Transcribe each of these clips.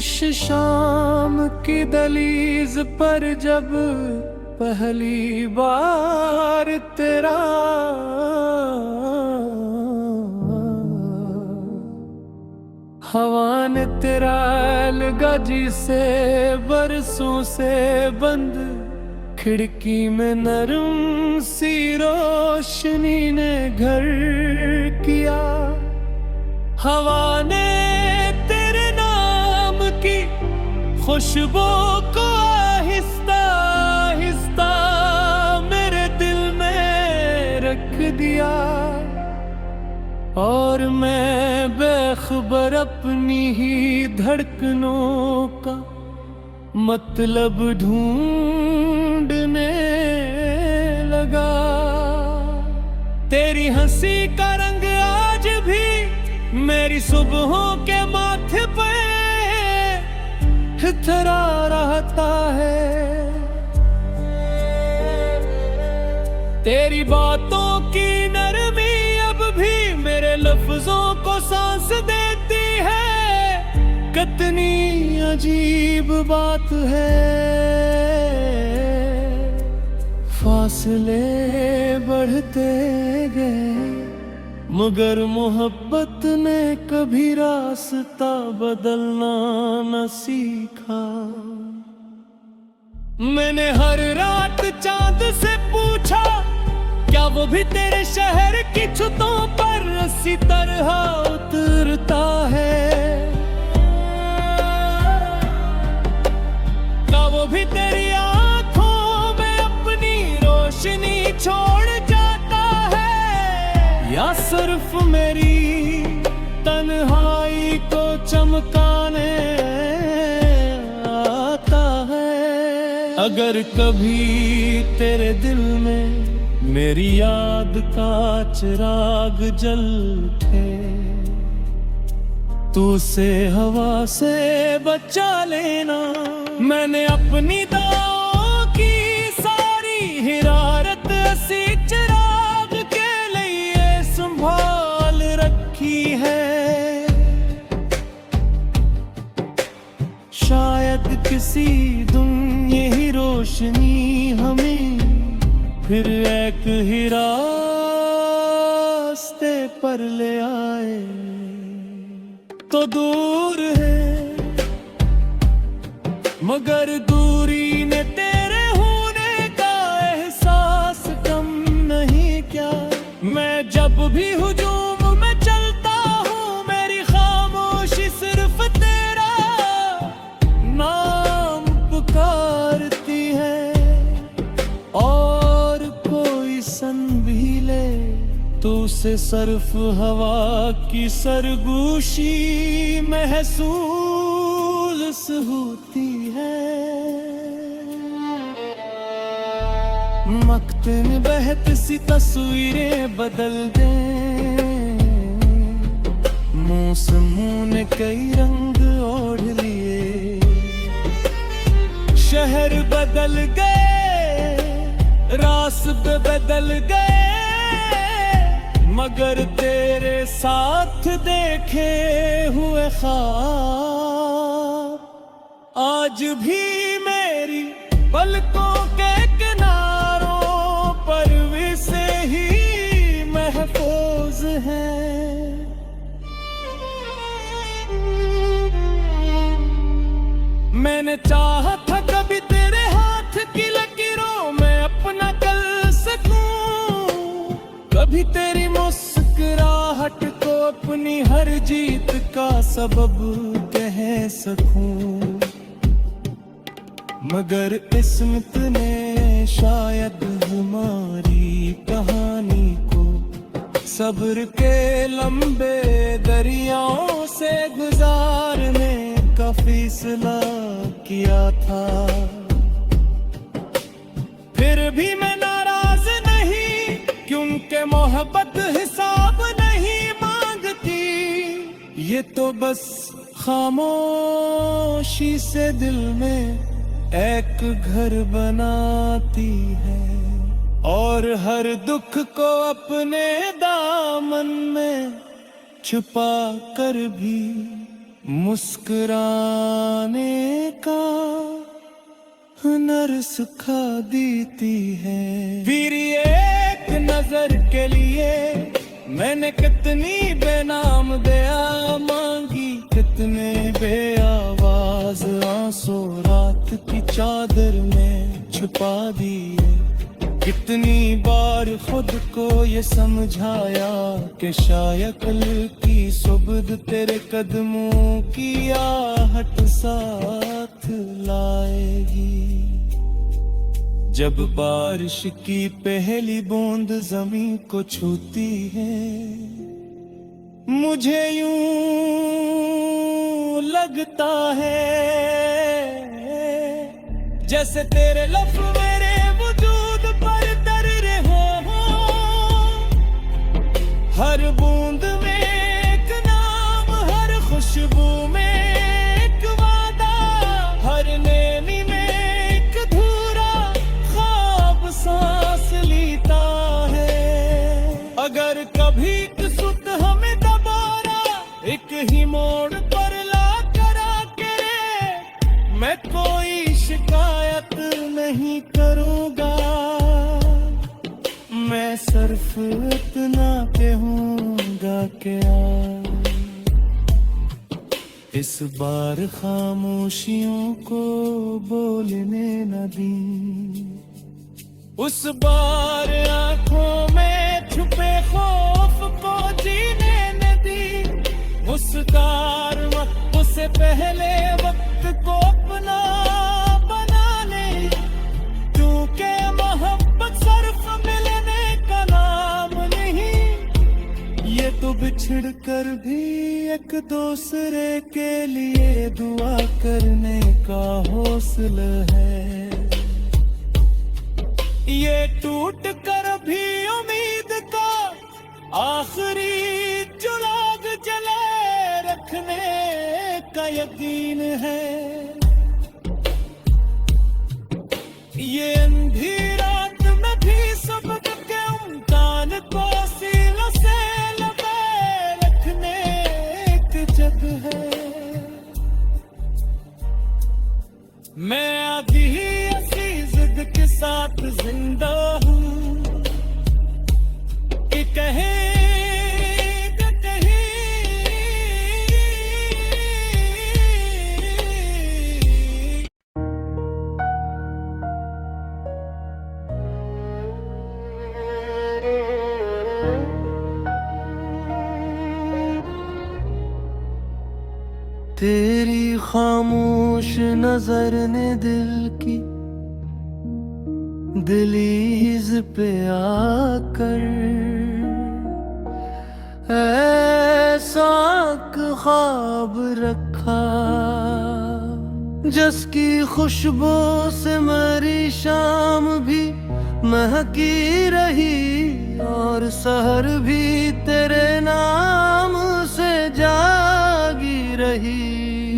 उस शाम की दहलीज पर जब पहली बार तेरा हवा ने तेरा अलगाजी से बरसों से बंद खिड़की में नरम सी रोशनी ने घर किया। हवा ने तेरे नाम की खुशबू को आहिस्ता आहिस्ता मेरे दिल में रख दिया, और मैं बेखबर अपनी ही धड़कनों का मतलब ढूंढने लगा। तेरी हंसी का रंग आज भी मेरी सुबहों के माथे पे इतरा रहता है। तेरी बातों की नरमी अब भी मेरे लफ्जों को सांस देती है। कितनी अजीब बात है, फासले बढ़ते गए मगर मोहब्बत ने कभी रास्ता बदलना न सीखा। मैंने हर रात चांद से पूछा, क्या वो भी तेरे शहर की छतों पर इसी तरह उतरता है? क्या वो भी तेरी आंखों में अपनी रोशनी छोड़ जाता है, या सिर्फ मेरी तन्हाई को चमकाने आता है? अगर कभी तेरे दिल में मेरी याद का चिराग जल उठे, तू उसे हवा से बचा लेना। मैंने अपनी दाओं की सारी हिरारत ऐसी चिराग के लिए संभाल रखी है। शायद किसी दिन यही रोशनी हमें फिर एक ही रास्ते पर ले आए। तो दूर है मगर दूरी ने तेरे होने का एहसास कम नहीं क्या? मैं जब भी हुजूम में चलता हूँ मेरी खामोशी सिर्फ तेरा नाम पुकारती है, और कोई सन भी ले तो उसे सर्फ हवा की सरगोशी महसूस होती है। मक्तन बहत सी तस्वीरें बदल दें, मौसमों ने कई रंग ओढ़ लिए। शहर बदल गए, रास्ते बदल गए, मगर तेरे साथ देखे हुए ख्वाब आज भी मेरी पलकों के किनारों पर वैसे ही महफूज हैं। मैंने चाहा था कभी तेरे हाथ की लकीरों में अपना कर सकूं, कभी तेरी मुस्कुराहट को अपनी हर जीत का सबब कह सकूं, मगर किस्मत ने शायद हमारी कहानी को सब्र के लंबे दरियाओं से गुजारने का फैसला किया था। फिर भी मैं नाराज नहीं, क्योंकि मोहब्बत हिसाब नहीं मांगती, ये तो बस खामोशी से दिल में एक घर बनाती है, और हर दुख को अपने दामन में छुपा कर भी मुस्कुराने का हुनर सिखा देती है। फिर एक नजर के लिए मैंने कितनी बेनाम दया मांगी, कितने बेआवाज आंसू रात की चादर में छुपा दिए। कितनी बार खुद को ये समझाया कि शायद कल की सुबह तेरे कदमों की आहट साथ लाएगी। जब बारिश की पहली बूंद जमीन को छूती है, मुझे यूं लगता है जैसे तेरे लफ्ज़ मेरे वजूद पर तर रहे हो। हर बूंद में एक नाम, हर खुशबू में एक वादा, हर नैनी में एक धूरा ख्वाब सांस लेता है। अगर कभी किस्मत हमें दोबारा एक ही मोड़ पर ला करा करे, मैं कोई शिकायत नहीं करूँगा। मैं सिर्फ इतना कहूँगा क्या इस बार खामोशियों को बोलने न दी। उस बार आंखों में छुपे खौफ को जीने न दी। मुस्कुरार वक्त से पहले वक्त को अपना बना ले, क्योंकि मोहब्बत सिर्फ मिलने का नाम नहीं, ये तो बिछड़ कर भी एक दूसरे के लिए दुआ करने का हौसला है। ये टूट कर भी उम्मीद का आखिरी जुलाग जलाए रखने का यकीन है। ये अंधी रात में भी सबक के उम्कान को सीलों से लगाए रखने की जग है। मैं आधी ऐसी जिद के साथ जिंदा हूँ कि कहीं तेरी खामोश नजर ने दिल की दहलीज पे आकर ऐसा ख्वाब रखा, जिसकी खुशबू से मेरी शाम भी महकी रही और सहर भी तेरे नाम से जागी रही।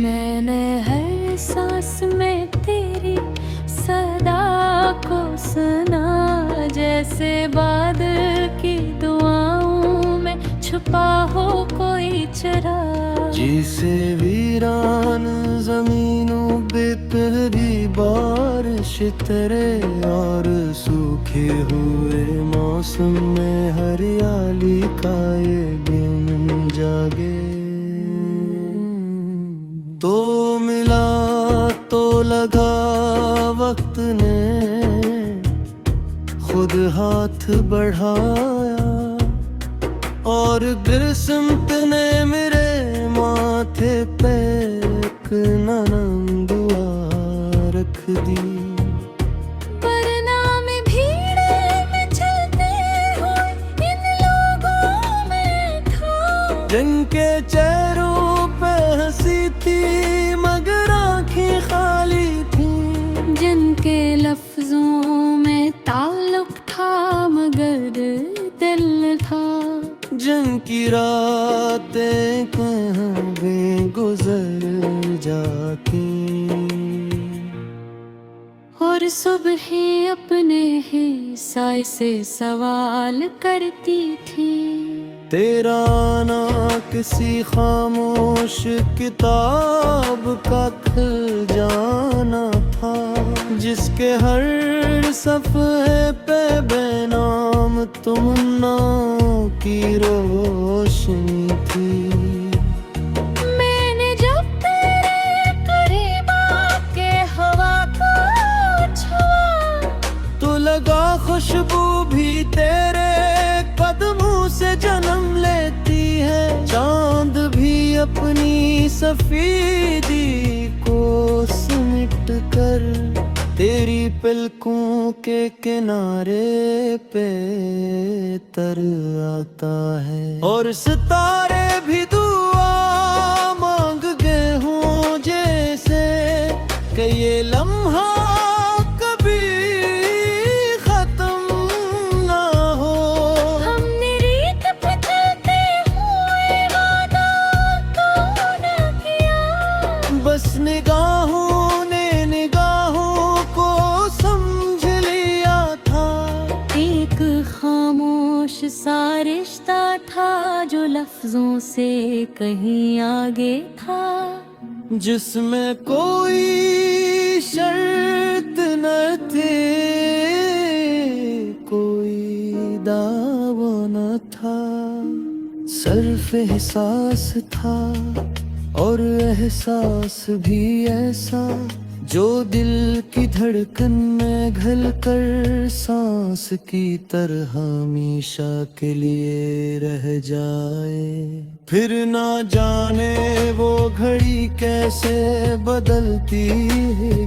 मैंने हर सांस में तेरी सदा को सुना, जैसे बादल की दुआओं में छुपा हो कोई चरा। जिसे वीरान जमीनों पे तेरी बारिश तेरे और सूखे हुए मौसम में हरियाली का ये दिन जागे। तो मिला तो लगा वक्त ने खुद हाथ बढ़ाया और किस्मत ने मेरे माथे पे एक नरम दुआ रख दी। जिनके चेहरों पे हंसी थी मगर आँखें खाली थी, जिनके लफ्जों में ताल्लुक था मगर दिल था, जिनकी रातें कहाँ वे गुजर जाती और सुबह अपने ही साए से सवाल करती थी। तेरा आना किसी खामोश किताब का खुल जाना था, जिसके हर सफ़े पे बेनाम तमन्ना की रोशनी थी। मैंने जब तेरे करीब आके हवा को छुआ, तो लगा खुशबू भी तेरे कदमों से जन्म लेती है। चांद भी अपनी सफेदी को सिमट कर तेरी पलकों के किनारे पे तर आता है। और सितारे भी दुआ मांग गए हों जैसे कि ये लम्हा कभी खत्म ना हो। हमने रीत पे चलते हुए वादा तूने किया, बस निगाहों ने निगाहों को समझ लिया था। एक खामोश सा रिश्ता था जो लफ्जों से कहीं आगे था, जिसमें कोई शर्त न थे, कोई दावा न था। सिर्फ एहसास था और एहसास भी ऐसा जो दिल की धड़कन में घल कर सांस की तरह हमेशा के लिए रह जाए। फिर ना जाने वो घड़ी कैसे बदलती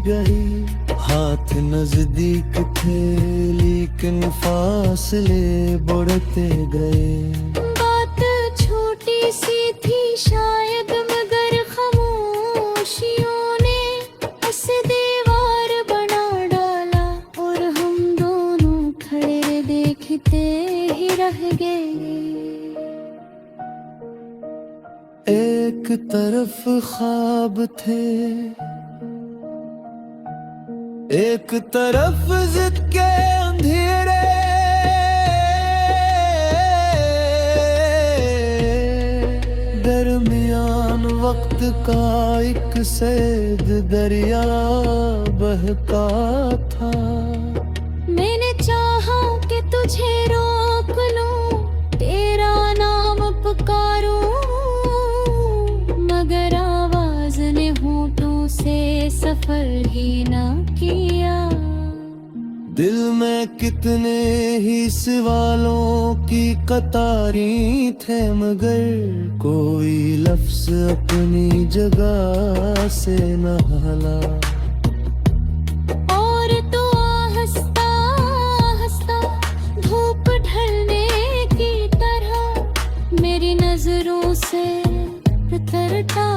गई। हाथ नजदीक थे लेकिन फासले बढ़ते गए। बात छोटी सी थी शायद, मगर खामोशियों ने उसे दीवार बना डाला, और हम दोनों खड़े देखते ही रह गए। एक तरफ ख्वाब थे, एक तरफ जिद के अंधेरे। दरमियान वक्त का एक सैद दरिया बहता था। मैंने चाहा कि तुझे रोक लूं, तेरा नाम पुकारूं, मगर आवाज ने होठों से सफर ही ना किया। दिल में कितने ही सवालों की कतारें थे, मगर कोई लफ्ज अपनी जगह से न हला। और तो आहिस्ता आहिस्ता धूप ढलने की तरह मेरी नजरों से उतरता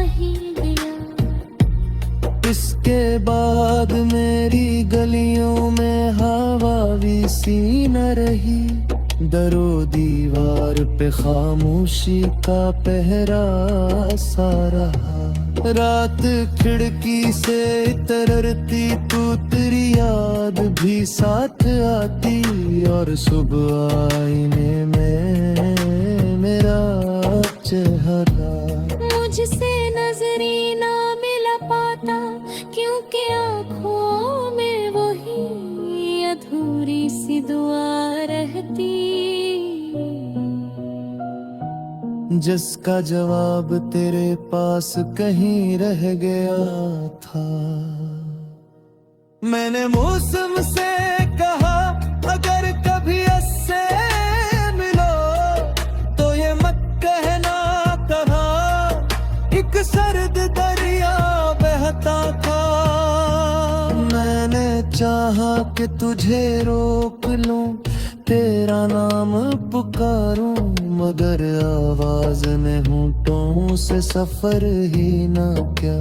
ही गया। इसके बाद मेरी गलियों में हवा भी सी न रही। दरो दीवार पे खामोशी का पहरा सा रहा। रात खिड़की से तरती तो तेरी याद भी साथ आती, और सुबह आईने में मेरा चेहरा। मुझसे नजरी ना मिला पाता, क्योंकि आँखों में वही अधूरी सी दुआ रहती, जिसका जवाब तेरे पास कहीं रह गया था। मैंने मौसम से कहा अगर कभी इससे मिलो तो ये मत कहना कहा एक सर्द दरिया बहता था। मैंने चाहा कि तुझे रोक लूं, तेरा नाम पुकारूं, मगर आवाज ने होठों से सफर ही ना क्या।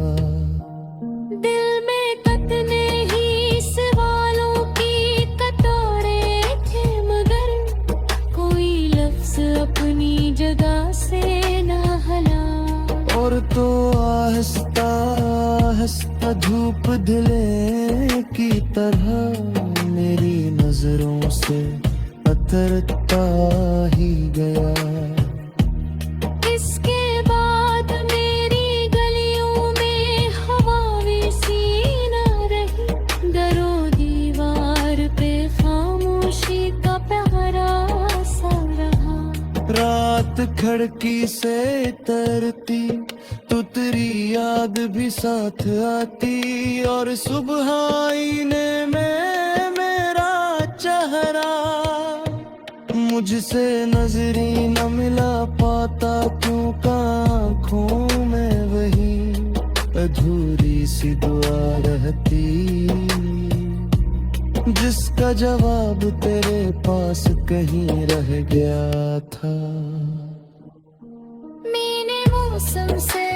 दिल में कितने ही सवालों की कतारें थे, मगर कोई लफ्ज अपनी जगह से ना हला। और तो आहिस्ता आहिस्ता धूप ढले की तरह मेरी नजरों से उतरता ही गया। इसके बाद मेरी गलियों में हवा सी न रही, दरो दीवार पे खामोशी का पहरा सा रहा। रात खिड़की से तरती तो तेरी याद भी साथ आती, और सुबह आईने में मेरा चेहरा मुझसे नजरी न मिला पाता, क्यों आँखों में वही अधूरी सी दुआ रहती, जिसका जवाब तेरे पास कहीं रह गया था। मैंने मौसम से